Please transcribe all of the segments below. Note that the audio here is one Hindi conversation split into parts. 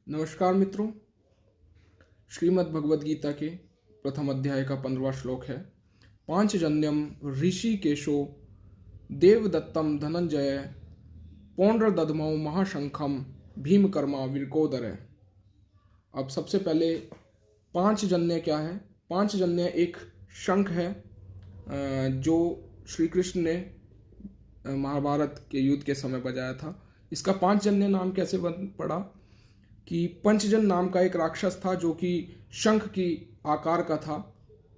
नमस्कार मित्रों। श्रीमद् भगवद गीता के प्रथम अध्याय का 15वां श्लोक है। पांचजन्यम ऋषिकेशो देवदत्तम धनंजय पौंड्रदधमौ महाशंखम भीमकर्मा विरकोदर। अब सबसे पहले पांचजन्य क्या है? पांचजन्य एक शंख है जो श्री कृष्ण ने महाभारत के युद्ध के समय बजाया था। इसका पांचजन्य नाम कैसे पड़ा कि पंचजन नाम का एक राक्षस था जो कि शंख की आकार का था।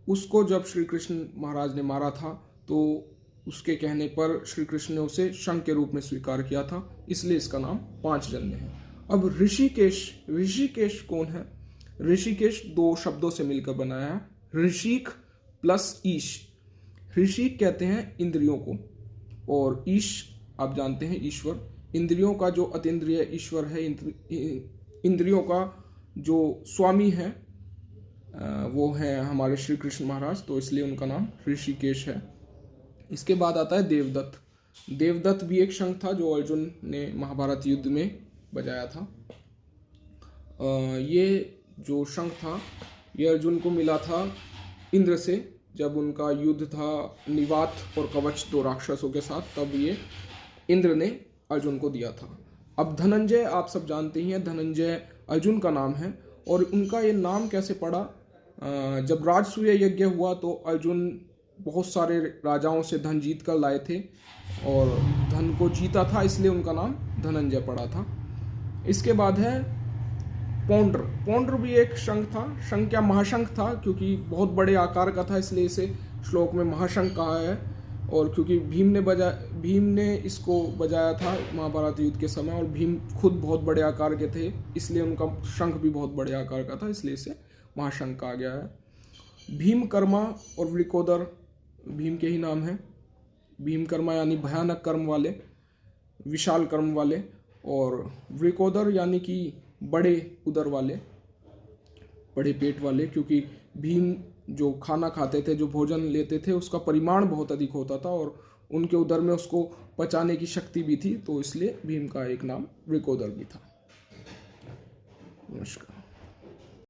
उसको जब श्री कृष्ण महाराज ने मारा था तो उसके कहने पर श्री कृष्ण ने उसे शंख के रूप में स्वीकार किया था, इसलिए इसका नाम पांचजन्य है। अब ऋषिकेश कौन है? ऋषिकेश दो शब्दों से मिलकर बनाया है, ऋषिक प्लस ईश। ऋषिक कहते हैं इंद्रियों को और ईश आप जानते हैं ईश्वर। इंद्रियों का जो अतीन्द्रिय ईश्वर है, इंद्रियों का जो स्वामी है वो है हमारे श्री कृष्ण महाराज, तो इसलिए उनका नाम ऋषिकेश है। इसके बाद आता है देवदत्त। देवदत्त भी एक शंख था जो अर्जुन ने महाभारत युद्ध में बजाया था। ये जो शंख था ये अर्जुन को मिला था इंद्र से, जब उनका युद्ध था निवात और कवच दो राक्षसों के साथ, तब ये इंद्र ने अर्जुन को दिया था। अब धनंजय आप सब जानते ही हैं, धनंजय अर्जुन का नाम है। और उनका ये नाम कैसे पड़ा? जब राजसूय यज्ञ हुआ तो अर्जुन बहुत सारे राजाओं से धन जीत कर लाए थे और धन को जीता था, इसलिए उनका नाम धनंजय पड़ा था। इसके बाद है पौंड्र। पौंड्र भी एक शंख था। शंख क्या महाशंख था, क्योंकि बहुत बड़े आकार का था इसलिए इसे श्लोक में महाशंख कहा है। और क्योंकि भीम ने इसको बजाया था महाभारत युद्ध के समय और भीम खुद बहुत बड़े आकार के थे, इसलिए उनका शंख भी बहुत बड़े आकार का था, इसलिए इसे महाशंख कहा गया है। भीमकर्मा और वृकोदर भीम के ही नाम हैं। भीमकर्मा यानी भयानक कर्म वाले, विशाल कर्म वाले, और वृकोदर यानी कि बड़े उदर वाले, बड़े पेट वाले, क्योंकि भीम जो खाना खाते थे, जो भोजन लेते थे, उसका परिमाण बहुत अधिक होता था और उनके उदर में उसको पचाने की शक्ति भी थी, तो इसलिए भीम का एक नाम वृकोदर भी था। नमस्कार।